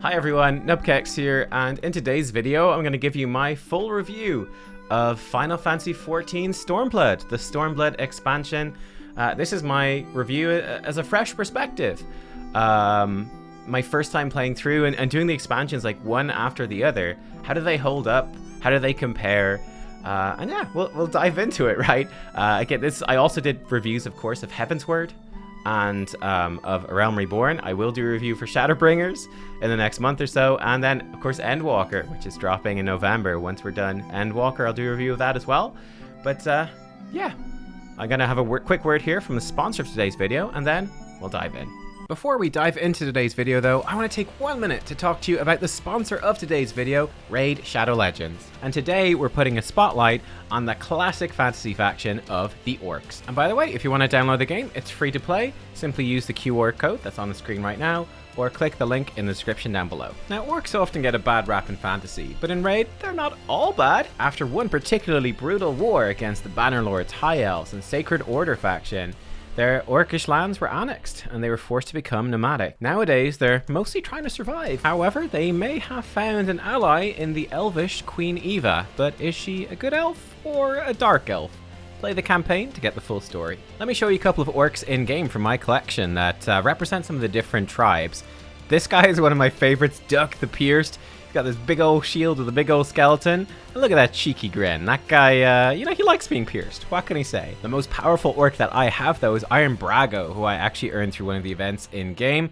Hi everyone, Nubkeks here, and in today's video I'm going to give you my full review of Final Fantasy XIV Stormblood, the Stormblood expansion. This is my review as a fresh perspective. My first time playing through and doing the expansions like one after the other. How do they hold up? How do they compare? And yeah, we'll dive into it, right? Again, I also did reviews, of course, of Heavensward and of A Realm Reborn. I will do a review for Shadowbringers in the next month or so, and then of course Endwalker, which is dropping in November. Once we're done Endwalker, I'll do a review of that as well. But yeah, I'm gonna have a quick word here from the sponsor of today's video, and then we'll dive in. Before we dive into today's video though, I want to take 1 minute to talk to you about the sponsor of today's video, Raid Shadow Legends. And today we're putting a spotlight on the classic fantasy faction of the Orcs. And by the way, if you want to download the game, it's free to play. Simply use the QR code that's on the screen right now, or click the link in the description down below. Now, Orcs often get a bad rap in fantasy, but in Raid, they're not all bad. After one particularly brutal war against the Bannerlords, High Elves, and Sacred Order faction, their Orcish lands were annexed, and they were forced to become nomadic. Nowadays, they're mostly trying to survive. However, they may have found an ally in the elvish Queen Eva, but is she a good elf or a dark elf? Play the campaign to get the full story. Let me show you a couple of orcs in-game from my collection that represent some of the different tribes. This guy is one of my favorites, Duck the Pierced. Got this big old shield with a big old skeleton, and look at that cheeky grin. That guy, you know, he likes being pierced. What can he say? The most powerful orc that I have though is Iron Braggo, who I actually earned through one of the events in game.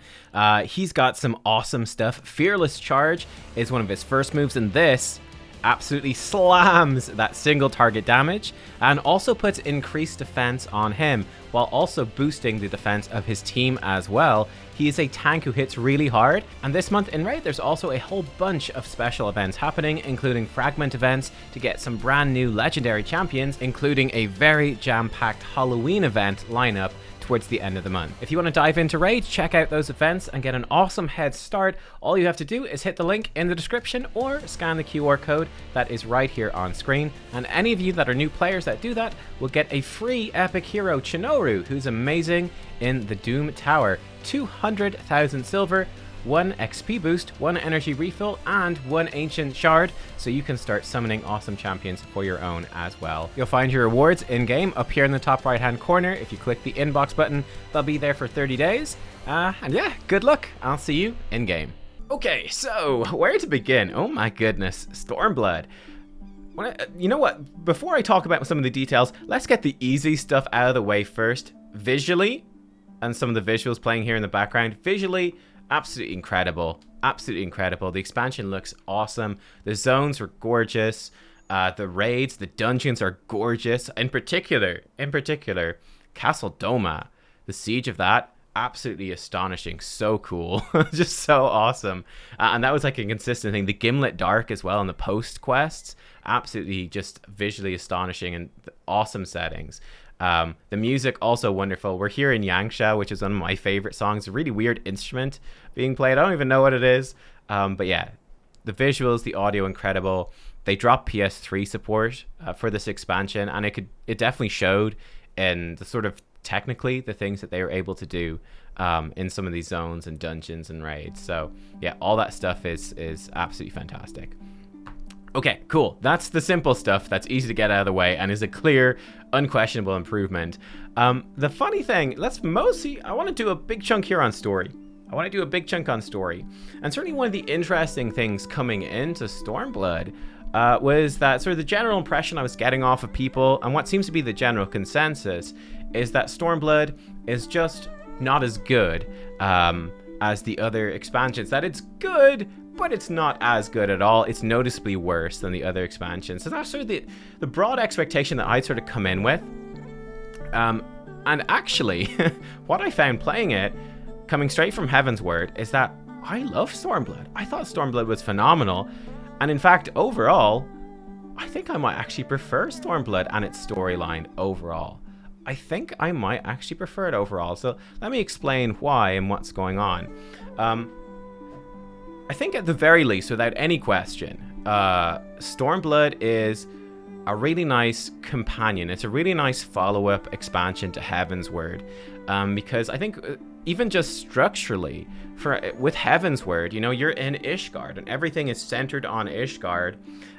He's got some awesome stuff. Fearless Charge is one of his first moves, and this absolutely slams that single target damage and also puts increased defense on him while also boosting the defense of his team as well. He is a tank who hits really hard, and this month in Raid there's also a whole bunch of special events happening, including fragment events to get some brand new legendary champions, including a very jam-packed Halloween event lineup towards the end of the month. If you want to dive into Raid, check out those events and get an awesome head start. All you have to do is hit the link in the description or scan the QR code that is right here on screen. And any of you that are new players that do that will get a free epic hero, Chinoru, who's amazing in the Doom Tower. 200,000 silver, 1 XP boost, 1 energy refill, and 1 ancient shard, so you can start summoning awesome champions for your own as well. You'll find your rewards in-game up here in the top right hand corner. If you click the inbox button, they'll be there for 30 days. And yeah, good luck. I'll see you in-game. Okay, so where to begin? Oh my goodness, Stormblood. You know what? Before I talk about some of the details, let's get the easy stuff out of the way first. Visually, and some of the visuals playing here in the background. Visually, absolutely incredible. Absolutely incredible. The expansion looks awesome. The zones are gorgeous. The raids, the dungeons are gorgeous. In particular, Castle Doma, the siege of that, absolutely astonishing. So cool. Just so awesome. And that was like a consistent thing. The Gimlet Dark as well in the post quests, absolutely just visually astonishing and awesome settings. The music also wonderful. We're here in Yangsha, which is one of my favorite songs. A really weird instrument being played. I don't even know what it is. But yeah, the visuals, the audio, incredible. They dropped PS3 support for this expansion, and it definitely showed in the sort of technically the things that they were able to do in some of these zones and dungeons and raids. So yeah, all that stuff is absolutely fantastic. Okay, cool. That's the simple stuff that's easy to get out of the way and is a clear, unquestionable improvement. The funny thing, I want to do a big chunk here on story. I want to do a big chunk on story. And certainly one of the interesting things coming into Stormblood was that sort of the general impression I was getting off of people, and what seems to be the general consensus, is that Stormblood is just not as good as the other expansions. That it's good, but it's not as good at all. It's noticeably worse than the other expansions. So that's sort of the broad expectation that I'd sort of come in with. And actually, what I found playing it, coming straight from Heavensward, is that I love Stormblood. I thought Stormblood was phenomenal. And in fact, overall, I think I might actually prefer Stormblood and its storyline overall. I think I might actually prefer it overall. So let me explain why and what's going on. I think at the very least, without any question, Stormblood is a really nice companion. It's a really nice follow-up expansion to Heavensward. because I think even just structurally, with Heavensward, you know, you're in Ishgard and everything is centered on Ishgard.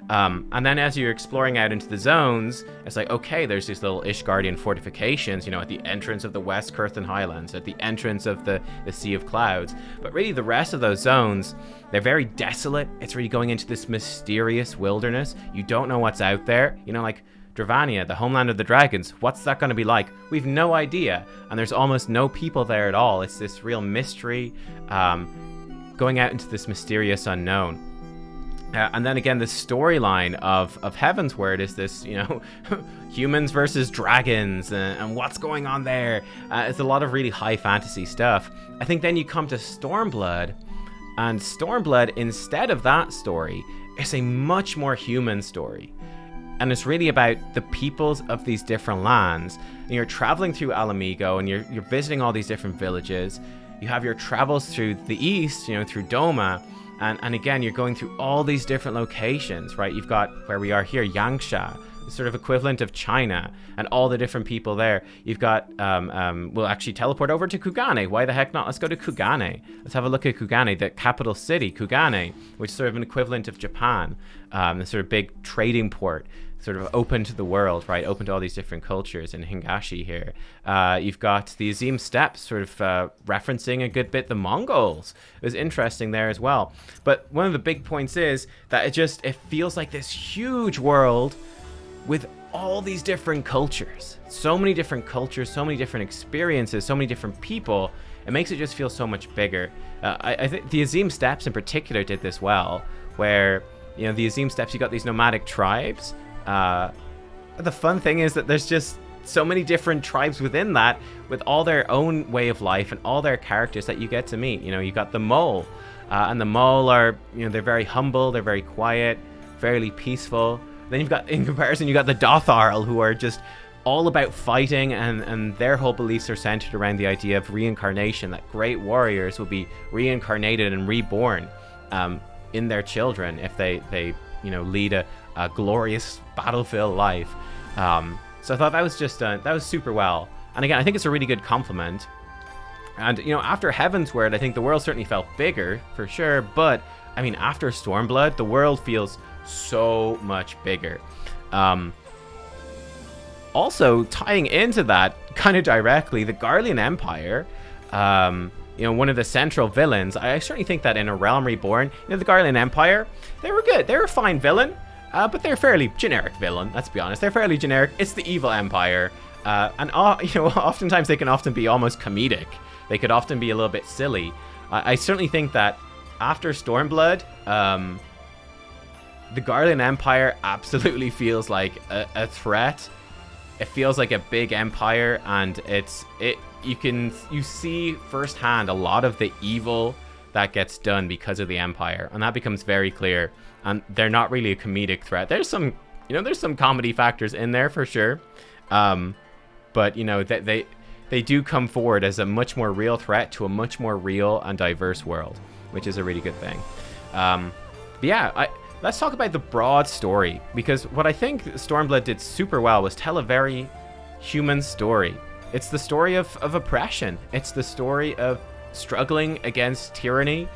And then as you're exploring out into the zones, it's like, okay, there's these little Ishgardian fortifications, you know, at the entrance of the West Curthan Highlands, at the entrance of the Sea of Clouds. But really the rest of those zones, they're very desolate. It's really going into this mysterious wilderness. You don't know what's out there. You know, like Dravania, the homeland of the dragons, what's that going to be like? We've no idea. And there's almost no people there at all. It's this real mystery, going out into this mysterious unknown. And then again, the storyline of Heavensward is this, you know, humans versus dragons and what's going on there. It's a lot of really high fantasy stuff. I think then you come to Stormblood, and Stormblood, instead of that story, is a much more human story. And it's really about the peoples of these different lands. And you're traveling through Alamigo, and you're visiting all these different villages. You have your travels through the east, you know, through Doma. And again, you're going through all these different locations, right? You've got, where we are here, Yangsha, the sort of equivalent of China, and all the different people there. You've got, we'll actually teleport over to Kugane. Why the heck not? Let's go to Kugane. Let's have a look at Kugane, the capital city, Kugane, which is sort of an equivalent of Japan, the sort of big trading port, sort of open to the world, right? Open to all these different cultures in Hingashi here. You've got the Azim Steppes sort of referencing a good bit the Mongols. It was interesting there as well. But one of the big points is that it feels like this huge world with all these different cultures. So many different cultures, so many different experiences, so many different people. It makes it just feel so much bigger. I think the Azim Steppes in particular did this well, where, you know, the Azim Steppes, you got these nomadic tribes. The fun thing is that there's just so many different tribes within that, with all their own way of life and all their characters that you get to meet. You know, you got the Mole, and the Mole are, you know, they're very humble, they're very quiet, fairly peaceful. Then you've got, in comparison, you got the Dotharl, who are just all about fighting, and their whole beliefs are centered around the idea of reincarnation, that great warriors will be reincarnated and reborn in their children if they you know, lead a glorious battlefield life. So I thought that was just that was super well. And again, I think it's a really good compliment. And, you know, after Heavensward, I think the world certainly felt bigger for sure. But I mean, after Stormblood, the world feels so much bigger. Also, tying into that kind of directly, the Garlean Empire, you know, one of the central villains. I certainly think that in A Realm Reborn, you know, the Garlean Empire, they were good. They were a fine villain, but they're a fairly generic villain, let's be honest. They're fairly generic. It's the evil empire. And you know, oftentimes they can often be almost comedic. They could often be a little bit silly. I certainly think that after Stormblood, the Garlean Empire absolutely feels like a threat. It feels like a big empire, and you see firsthand a lot of the evil that gets done because of the Empire, and that becomes very clear. And they're not really a comedic threat. There's some, you know, there's some comedy factors in there for sure, but you know, they do come forward as a much more real threat to a much more real and diverse world, which is a really good thing. But yeah, let's talk about the broad story, because what I think Stormblood did super well was tell a very human story. It's the story of oppression. It's the story of struggling against tyranny,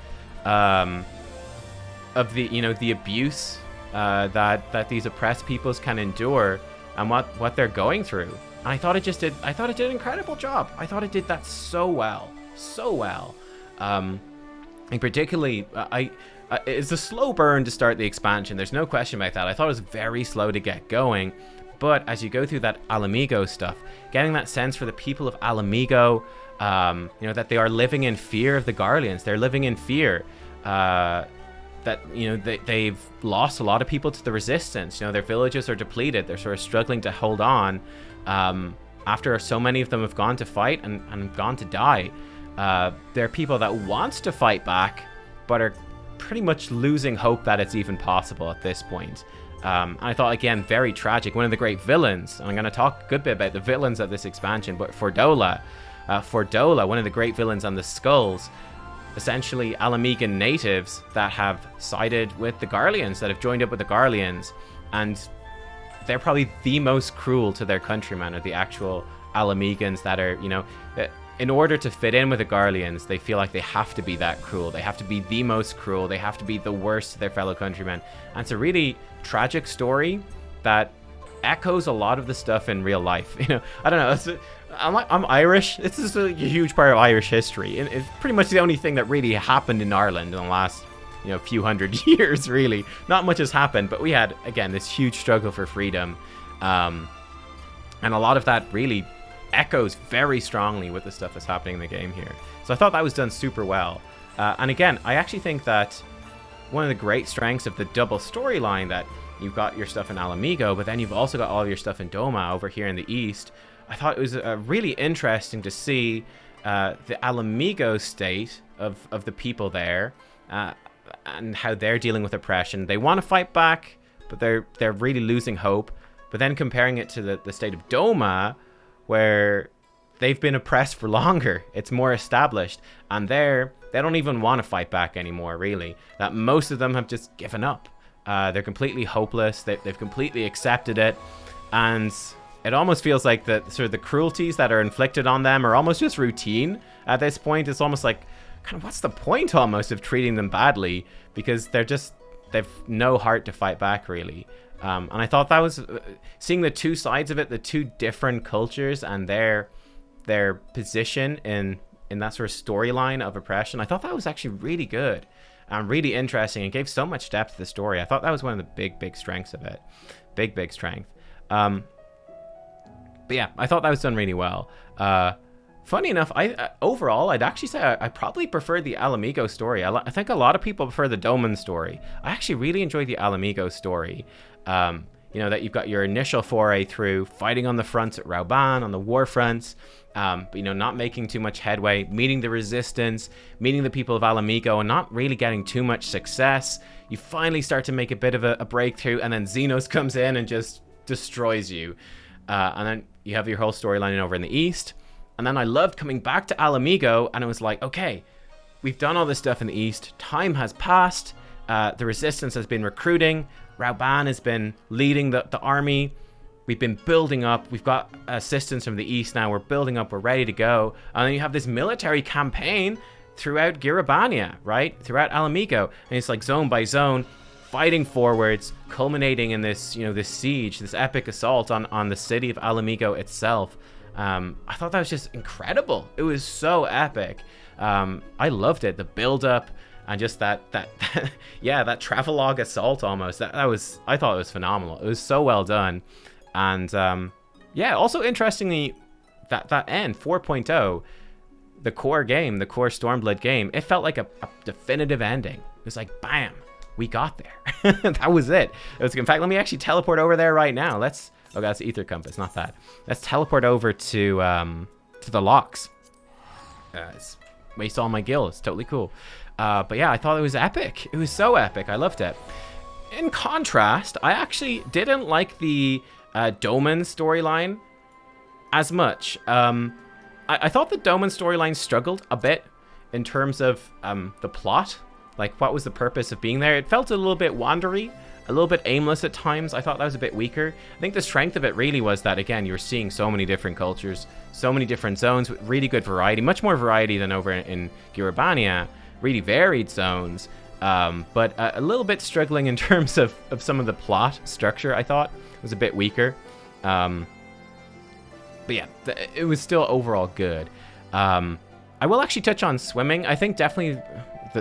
of the, you know, the abuse that these oppressed peoples can endure, and what they're going through. And I thought it did an incredible job. I thought it did that so well. And particularly, it's a slow burn to start the expansion. There's no question about that. I thought it was very slow to get going. But as you go through that Alamigo stuff, getting that sense for the people of Alamigo, you know, that they are living in fear of the Garleans. They're living in fear that, you know, they've lost a lot of people to the resistance. You know, their villages are depleted. They're sort of struggling to hold on after so many of them have gone to fight and gone to die. There are people that want to fight back, but are pretty much losing hope that it's even possible at this point. I thought, again, very tragic. One of the great villains, and I'm going to talk a good bit about the villains of this expansion, but Fordola, one of the great villains on the Skulls, essentially Alamigan natives that have sided with the Garleans, that have joined up with the Garleans, and they're probably the most cruel to their countrymen, or the actual Alamegans that are, you know, in order to fit in with the Garleans, they feel like they have to be that cruel. They have to be the most cruel. They have to be the worst to their fellow countrymen. And it's a really tragic story that echoes a lot of the stuff in real life. You know, I don't know. I'm Irish. This is a huge part of Irish history. And it's pretty much the only thing that really happened in Ireland in the last, you know, few hundred years, really. Not much has happened, but we had, again, this huge struggle for freedom. And a lot of that really echoes very strongly with the stuff that's happening in the game here. So I thought that was done super well. And again, I actually think that one of the great strengths of the double storyline, that you've got your stuff in Alamigo, but then you've also got all your stuff in Doma over here in the east. I thought it was really interesting to see the Alamigo state of the people there, and how they're dealing with oppression. They want to fight back, but they're really losing hope. But then comparing it to the state of Doma, where they've been oppressed for longer, it's more established, and they don't even want to fight back anymore, really. That most of them have just given up. They're completely hopeless. They've completely accepted it, and it almost feels like the sort of the cruelties that are inflicted on them are almost just routine at this point. It's almost like, kind of, what's the point almost of treating them badly, because they've no heart to fight back, really. And I thought that was seeing the two sides of it, the two different cultures and their position in that sort of storyline of oppression. I thought that was actually really good and really interesting, and gave so much depth to the story. I thought that was one of the big strengths of it. Big strength. But yeah, I thought that was done really well. Funny enough, overall, I'd actually say I probably prefer the Alamigo story. I think a lot of people prefer the Dolmen story. I actually really enjoy the Alamigo story. You know, that you've got your initial foray through fighting on the fronts at Rauban, on the war fronts, but, you know, not making too much headway, meeting the resistance, meeting the people of Alamigo, and not really getting too much success. You finally start to make a bit of a breakthrough, and then Xenos comes in and just destroys you. And then you have your whole storyline over in the east. And then I loved coming back to Alamigo, and it was like, okay, we've done all this stuff in the east. Time has passed. The resistance has been recruiting. Rauban has been leading the army. We've been building up. We've got assistance from the east now. We're building up. We're ready to go. And then you have this military campaign throughout Giribania, right? Throughout Alamigo. And it's like zone by zone, fighting forwards, culminating in this, you know, this siege, this epic assault on the city of Alamigo itself. I thought that was just incredible. It was so epic. I loved it. The build up and just that yeah, that travelogue assault almost. I thought it was phenomenal. It was so well done. And yeah, also interestingly, that end 4.0, the core game, the core Stormblood game, it felt like a definitive ending. It was like, bam, we got there. That was it. In fact, let me actually teleport over there right now. Oh, that's Ether Compass, not that. Let's teleport over to the locks. Waste all my gil. It's totally cool. But yeah, I thought it was epic. It was so epic. I loved it. In contrast, I actually didn't like the Dolmen storyline as much. I thought the Dolmen storyline struggled a bit in terms of the plot. Like, what was the purpose of being there? It felt a little bit wandery, a little bit aimless at times. I thought that was a bit weaker. I think the strength of it really was that, again, you were seeing so many different cultures, so many different zones with really good variety, much more variety than over in Giribania, really varied zones, but a little bit struggling in terms of some of the plot structure. I thought it was a bit weaker. But yeah, it was still overall good. I will actually touch on swimming. I think definitely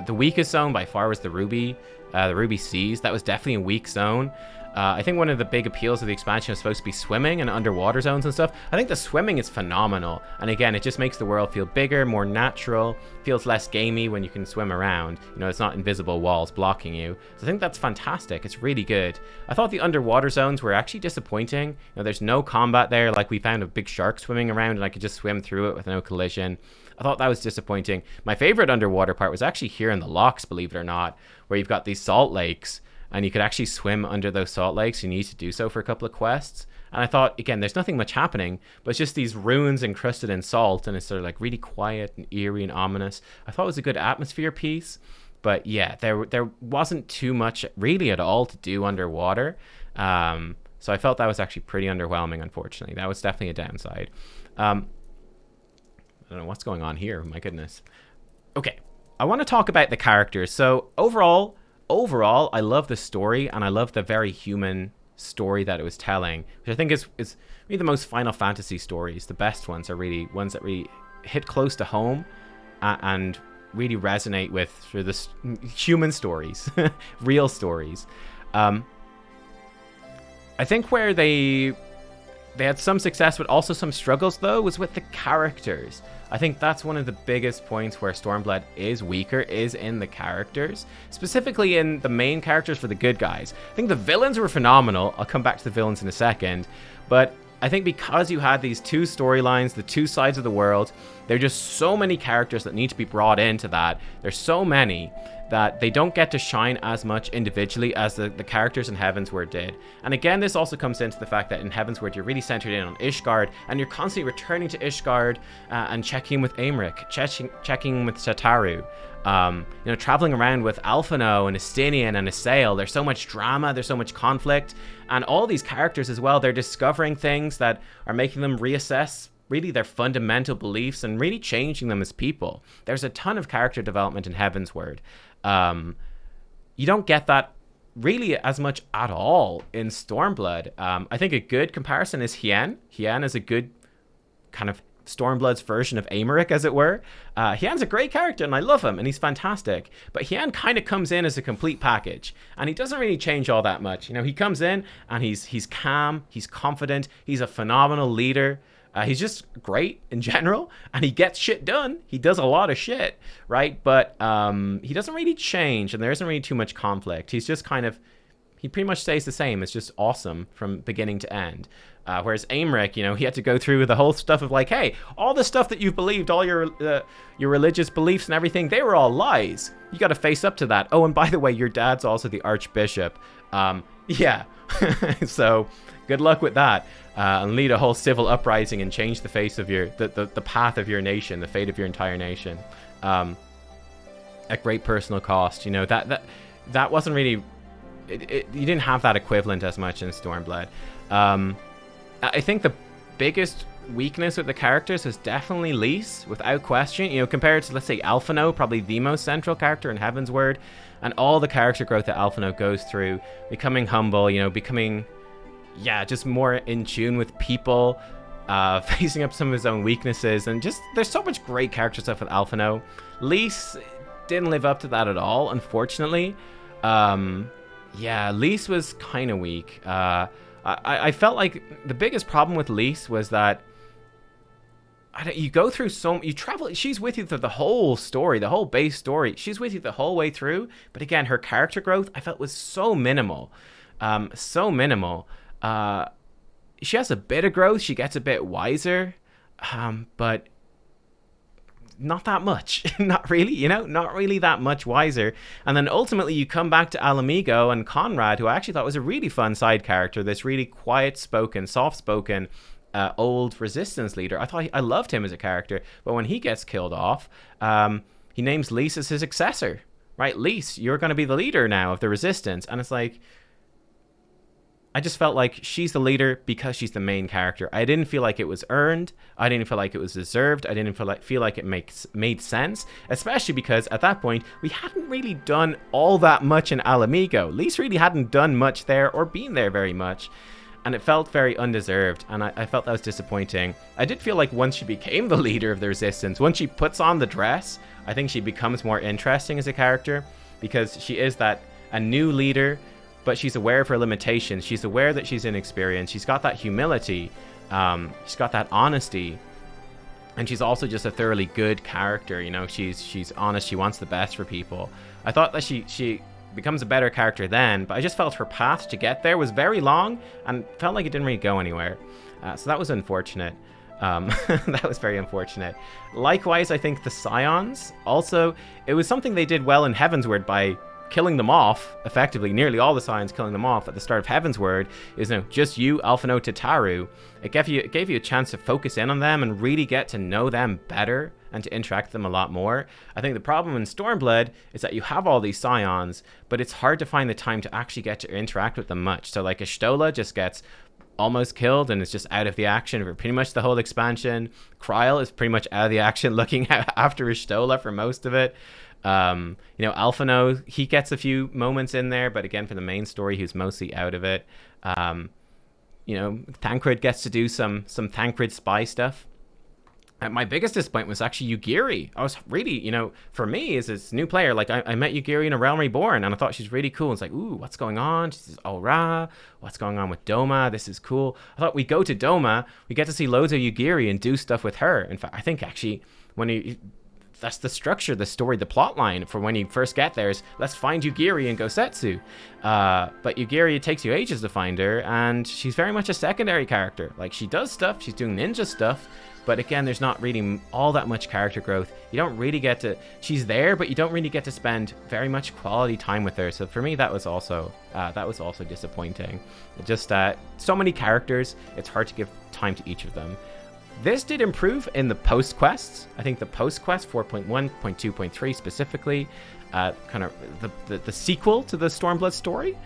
the weakest zone by far was the Ruby Seas. That was definitely a weak zone. I think one of the big appeals of the expansion is supposed to be swimming and underwater zones and stuff. I think the swimming is phenomenal. And again, it just makes the world feel bigger, more natural, feels less gamey when you can swim around. You know, it's not invisible walls blocking you. So I think that's fantastic. It's really good. I thought the underwater zones were actually disappointing. You know, there's no combat there. Like, we found a big shark swimming around and I could just swim through it with no collision. I thought that was disappointing. My favorite underwater part was actually here in the locks, believe it or not, where you've got these salt lakes and you could actually swim under those salt lakes. You need to do so for a couple of quests. And I thought, again, there's nothing much happening, but it's just these ruins encrusted in salt, and it's sort of like really quiet and eerie and ominous. I thought it was a good atmosphere piece, but yeah, there wasn't too much really at all to do underwater. So I felt that was actually pretty underwhelming, unfortunately. That was definitely a downside. I don't know what's going on here. My goodness. Okay, I want to talk about the characters. So overall, I love the story, and I love the very human story that it was telling, which I think is really the most Final Fantasy stories. The best ones are really ones that really hit close to home and really resonate with through the human stories, real stories. I think where they had some success but also some struggles, though, was with the characters. I think that's one of the biggest points where Stormblood is weaker, is in the characters, specifically in the main characters for the good guys. I think the villains were phenomenal. I'll come back to the villains in a second, but I think because you had these two storylines, the two sides of the world, there are just so many characters that need to be brought into that. There's so many that they don't get to shine as much individually as the characters in Heavensward did. And again, this also comes into the fact that in Heavensward, you're really centered in on Ishgard, and you're constantly returning to Ishgard and checking with Aymeric, checking with Sataru, traveling around with Alphino and Estinian and Asael. There's so much drama, there's so much conflict, and all these characters as well, they're discovering things that are making them reassess really their fundamental beliefs and really changing them as people. There's a ton of character development in Heavensward. You don't get that really as much at all in Stormblood. I think a good comparison is Hien. Hien is a good kind of Stormblood's version of Aymeric, as it were. Hien's a great character, and I love him, and he's fantastic. But Hien kind of comes in as a complete package, and he doesn't really change all that much. He comes in, and he's calm, he's confident, he's a phenomenal leader. He's just great in general, and he gets shit done. He does a lot of shit, right? But he doesn't really change, and there isn't really too much conflict. He's just he pretty much stays the same. It's just awesome from beginning to end. Whereas Aymeric, he had to go through the whole stuff of like, hey, all the stuff that you've believed, all your religious beliefs and everything, they were all lies. You got to face up to that. Oh, and by the way, your dad's also the Archbishop. Yeah. So good luck with that. And lead a whole civil uprising and change the face of the path of your nation, the fate of your entire nation, at great personal cost. That wasn't really. You didn't have that equivalent as much in Stormblood. I think the biggest weakness with the characters is definitely Lys, without question. Compared to, let's say, Alphino, probably the most central character in Heavensward, and all the character growth that Alphino goes through, becoming humble, becoming, just more in tune with people, facing up some of his own weaknesses, and just, there's so much great character stuff with Alphino. Lys didn't live up to that at all, unfortunately. Lys was kind of weak. I felt like the biggest problem with Lys was that you go through you travel, she's with you through the whole story, the whole base story. She's with you the whole way through, but again, her character growth, I felt, was so minimal. She has a bit of growth, she gets a bit wiser, but not that much. Not really, not really that much wiser. And then ultimately you come back to Alamigo and Conrad, who I actually thought was a really fun side character, this really quiet-spoken, soft-spoken, old resistance leader. I loved him as a character, but when he gets killed off, he names Lys as his successor, right? Lys, you're going to be the leader now of the resistance. And it's like, I just felt like she's the leader because she's the main character. I didn't feel like it was earned. I didn't feel like it was deserved. I didn't feel like it made sense, especially because at that point, we hadn't really done all that much in Alamigo. Lys really hadn't done much there or been there very much, and it felt very undeserved, and I felt that was disappointing. I did feel like once she became the leader of the resistance, once she puts on the dress, I think she becomes more interesting as a character, because she is a new leader, but she's aware of her limitations. She's aware that she's inexperienced. She's got that humility. She's got that honesty. And she's also just a thoroughly good character. She's honest. She wants the best for people. I thought that she becomes a better character then, but I just felt her path to get there was very long and felt like it didn't really go anywhere. So that was unfortunate. That was very unfortunate. Likewise, I think the Scions also, it was something they did well in Heavensward by killing them off, effectively, nearly all the Scions killing them off at the start of Heavensward, is just you, Alphino, Tataru. It gave you a chance to focus in on them and really get to know them better and to interact with them a lot more. I think the problem in Stormblood is that you have all these Scions, but it's hard to find the time to actually get to interact with them much. So like Ashtola just gets almost killed and is just out of the action for pretty much the whole expansion. Kryl is pretty much out of the action looking after Y'shtola for most of it. Alphino, he gets a few moments in there, but again, for the main story, he's mostly out of it. Thancred gets to do some Thancred spy stuff. My biggest disappointment was actually Yugiri. I was really, for me as this new player, like I met Yugiri in A Realm Reborn, and I thought she's really cool. It's like, ooh, what's going on? She says, oh, Ra, what's going on with Doma? This is cool. I thought we go to Doma, we get to see loads of Yugiri and do stuff with her. In fact, I think actually that's the structure, the story, the plot line for when you first get there is let's find Yugiri and Gosetsu. But Yugiri, it takes you ages to find her, and she's very much a secondary character. Like, she does stuff, she's doing ninja stuff, but again, there's not really all that much character growth. You don't really get to, she's there, but you don't really get to spend very much quality time with her. So for me, that was also disappointing. Just so many characters, it's hard to give time to each of them. This did improve in the post quests. I think the post quest 4.1.2.3 specifically, kind of the sequel to the Stormblood story,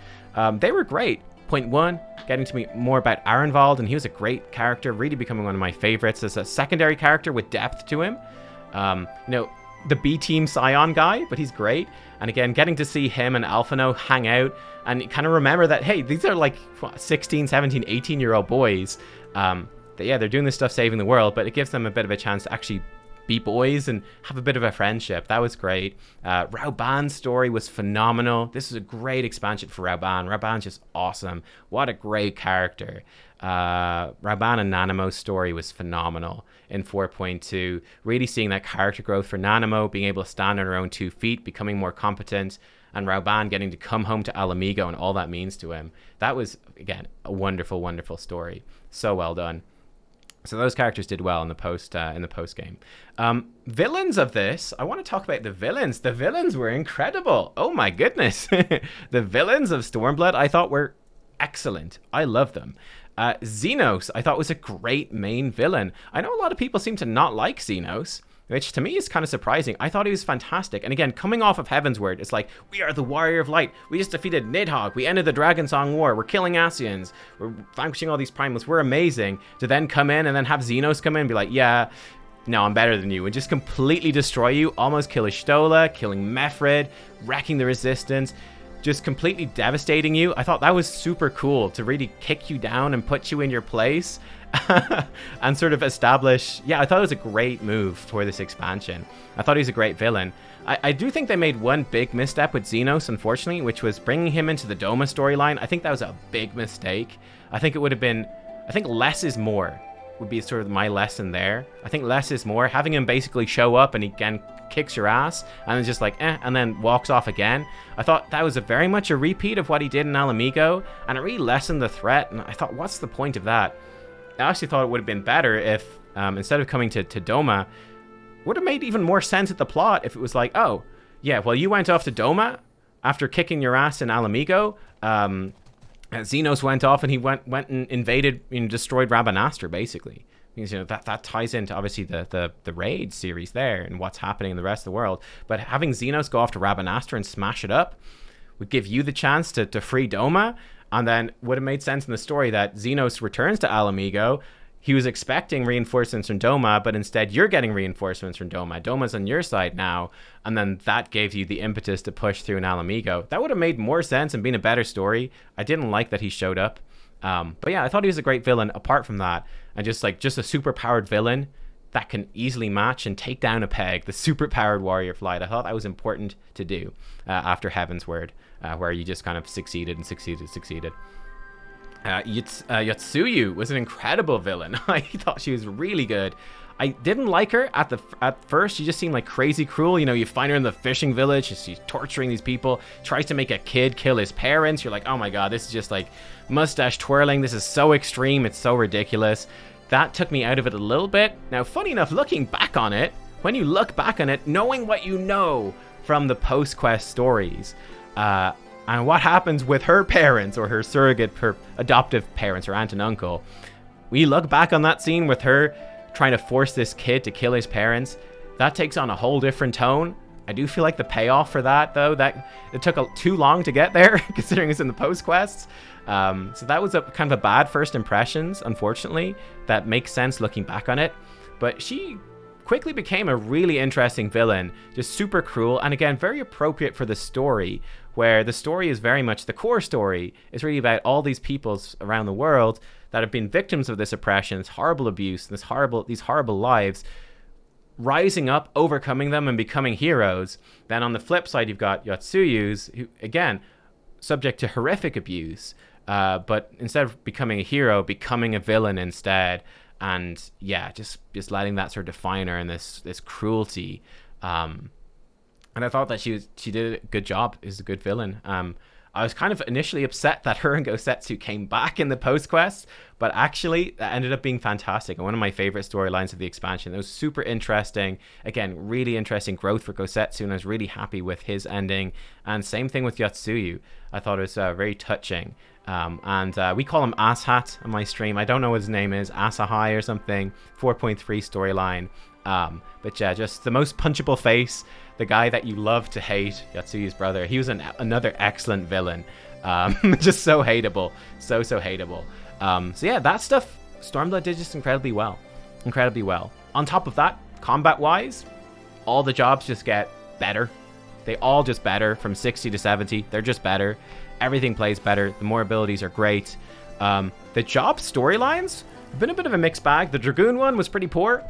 they were great. Point 1, getting to meet more about Arenvald, and he was a great character, really becoming one of my favorites as a secondary character with depth to him. The B-Team Scion guy, but he's great. And again, getting to see him and Alphino hang out and kind of remember that, hey, these are like 16, 17, 18-year-old boys. They're doing this stuff saving the world, but it gives them a bit of a chance to actually be boys and have a bit of a friendship. That was great. Rauban's story was phenomenal. This is a great expansion for Rauban. Rauban's just awesome. What a great character. Rauban and Nanamo's story was phenomenal in 4.2. Really seeing that character growth for Nanamo, being able to stand on her own 2 feet, becoming more competent, and Rauban getting to come home to Alamigo and all that means to him. That was, again, a wonderful, wonderful story. So well done. So those characters did well in the post game. Villains of this, I want to talk about the villains. The villains were incredible. Oh my goodness. The villains of Stormblood I thought were excellent. I love them. Xenos I thought was a great main villain. I know a lot of people seem to not like Xenos, which to me is kind of surprising. I thought he was fantastic. And again, coming off of Heavensward, it's like, we are the Warrior of Light. We just defeated Nidhogg. We ended the Dragonsong War. We're killing Asians. We're vanquishing all these primals. We're amazing. To then come in and then have Xenos come in and be like, yeah, no, I'm better than you. And just completely destroy you. Almost kill Y'shtola, killing Mefred, wrecking the Resistance. Just completely devastating you. I thought that was super cool to really kick you down and put you in your place. And sort of establish, I thought it was a great move for this expansion. I thought he was a great villain. I do think they made one big misstep with Xenos, unfortunately, which was bringing him into the Dolmen storyline. I think that was a big mistake. I think it would have been, less is more would be sort of my lesson there. I think less is more. Having him basically show up and he again kicks your ass and then just like, and then walks off again. I thought that was very much a repeat of what he did in Alamigo, and it really lessened the threat, and I thought, what's the point of that? I actually thought it would have been better if, instead of coming to Doma, would have made even more sense at the plot if it was like, oh, yeah, well, you went off to Doma after kicking your ass in Alamigo. Xenos went off and he went and invaded and destroyed Rabanastre, basically. Because, that ties into, obviously, the Raid series there and what's happening in the rest of the world. But having Xenos go off to Rabanastre and smash it up would give you the chance to free Doma. And then would have made sense in the story that Xenos returns to Alamigo. He was expecting reinforcements from Doma, but instead you're getting reinforcements from Doma. Doma's on your side now. And then that gave you the impetus to push through in Alamigo. That would have made more sense and been a better story. I didn't like that he showed up. But yeah, I thought he was a great villain apart from that. And just a super powered villain that can easily match and take down a peg, the super powered Warrior of Light. I thought that was important to do after Heavensward. Where you just kind of succeeded. Yotsuyu was an incredible villain. I thought she was really good. I didn't like her at first. She just seemed like crazy cruel. You find her in the fishing village. She's torturing these people. Tries to make a kid kill his parents. You're like, oh my god, this is just like mustache twirling. This is so extreme. It's so ridiculous. That took me out of it a little bit. Now, funny enough, looking back on it, when you look back on it, knowing what you know from the post-quest stories, and what happens with her parents or her adoptive parents, her aunt and uncle. We look back on that scene with her trying to force this kid to kill his parents. That takes on a whole different tone. I do feel like the payoff for that, though, that it took too long to get there, considering it's in the post-quests. So that was a kind of a bad first impressions, unfortunately. That makes sense looking back on it. But she quickly became a really interesting villain, just super cruel, and again, very appropriate for the story, where the story is very much the core story. It's really about all these peoples around the world that have been victims of this oppression, this horrible abuse, these horrible lives, rising up, overcoming them, and becoming heroes. Then on the flip side, you've got Yotsuyu's, who, again, subject to horrific abuse, but instead of becoming a hero, becoming a villain instead. And yeah, just letting that sort of define her and this cruelty. And I thought that she did a good job, is a good villain. I was kind of initially upset that her and Gosetsu came back in the post-quest, but actually that ended up being fantastic and one of my favorite storylines of the expansion. It was super interesting. Again, really interesting growth for Gosetsu, and I was really happy with his ending. And same thing with Yotsuyu. I thought it was very touching. And we call him Asshat on my stream. I don't know what his name is, Asahai or something. 4.3 storyline. But yeah, just the most punchable face, the guy that you love to hate, Yatsuyu's brother. He was another excellent villain. Just so hateable. So hateable. So yeah, that stuff, Stormblood did just incredibly well. On top of that, combat-wise, all the jobs just get better. They all just better from 60 to 70. They're just better. Everything plays better. The more abilities are great. The job storylines have been a bit of a mixed bag. The Dragoon one was pretty poor.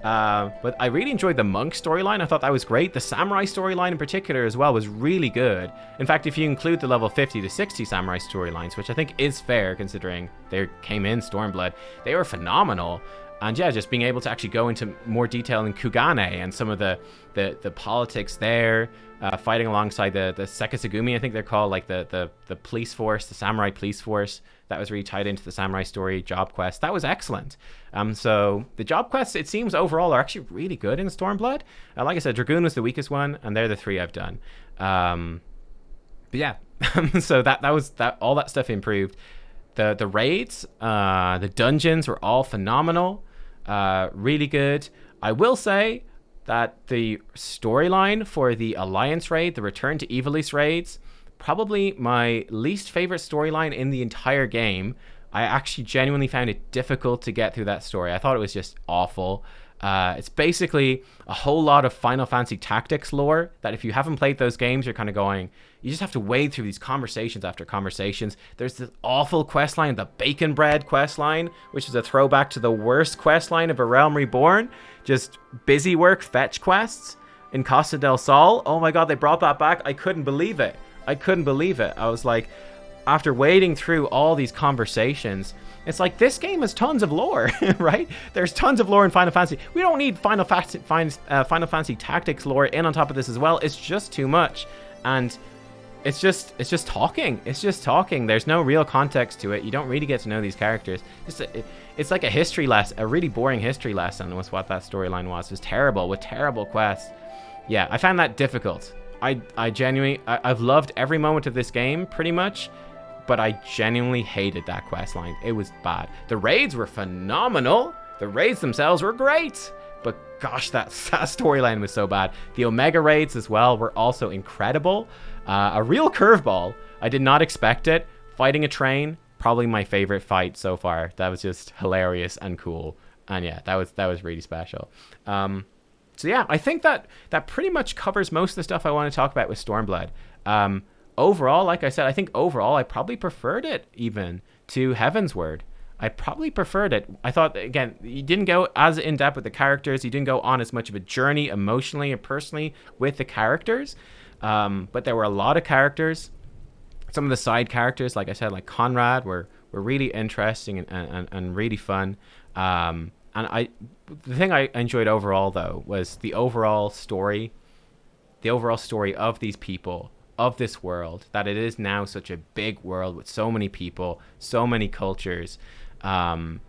But I really enjoyed the Monk storyline. I thought that was great. The Samurai storyline in particular as well was really good. In fact, if you include the level 50 to 60 Samurai storylines, which I think is fair considering they came in Stormblood, they were phenomenal. And yeah, just being able to actually go into more detail in Kugane and some of the politics there, fighting alongside the Sekisagumi, I think they're called, like the police force, the samurai police force. That was really tied into the samurai story job quest. That was excellent. So the job quests, it seems overall, are actually really good in Stormblood. Like I said, Dragoon was the weakest one, and they're the 3 I've done. But yeah, so that was all that stuff improved. The raids, the dungeons were all phenomenal. Really good. I will say that the storyline for the Alliance raid, the Return to Evilise raids, probably my least favorite storyline in the entire game. I actually genuinely found it difficult to get through that story. I thought it was just awful. It's basically a whole lot of Final Fantasy Tactics lore that if you haven't played those games, you're kind of going, you just have to wade through these conversations after conversations. There's this awful questline, the Bacon Bread questline, which is a throwback to the worst questline of A Realm Reborn. Just busy work fetch quests in Costa del Sol. Oh my god, they brought that back. I couldn't believe it. I was like, after wading through all these conversations, it's like, this game has tons of lore, right? There's tons of lore in Final Fantasy. We don't need Final Fantasy Tactics lore in on top of this as well. It's just too much. And it's just talking. It's just talking. There's no real context to it. You don't really get to know these characters. It's like a history lesson, a really boring history lesson was what that storyline was. It was terrible, with terrible quests. Yeah, I found that difficult. I genuinely, I've loved every moment of this game, pretty much, but I genuinely hated that quest line. It was bad. The raids were phenomenal. The raids themselves were great, but gosh, that storyline was so bad. The Omega raids as well were also incredible. A real curveball. I did not expect it. Fighting a train, probably my favorite fight so far. That was just hilarious and cool. And yeah, that was really special. So yeah, I think that pretty much covers most of the stuff I want to talk about with Stormblood. Overall, like I said, I think overall I probably preferred it even to Heavensward. I probably preferred it. I thought, again, you didn't go as in-depth with the characters. You didn't go on as much of a journey emotionally and personally with the characters. But there were a lot of characters. Some of the side characters, like I said, like Conrad, were really interesting and really fun. And the thing I enjoyed overall, though, was the overall story of these people, of this world, that it is now such a big world with so many people, so many cultures, and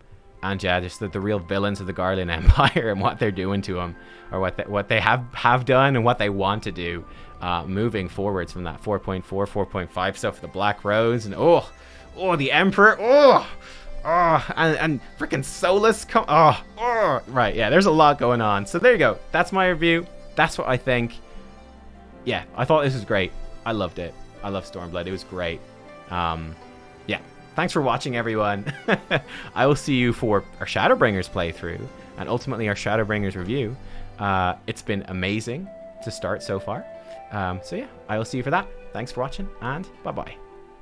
yeah, just the real villains of the Garlean Empire and what they're doing to them, or what they have done and what they want to do, moving forwards from that 4.4, 4.5 stuff, the Black Rose, and the Emperor, and freaking Solus, right, yeah, there's a lot going on. So there you go. That's my review. That's what I think. yeah, I thought this was great. I loved it. I love Stormblood. It was great. Yeah, thanks for watching, everyone. I will see you for our Shadowbringers playthrough and ultimately our Shadowbringers review. It's been amazing to start so far. So yeah, I will see you for that. Thanks for watching, and bye-bye.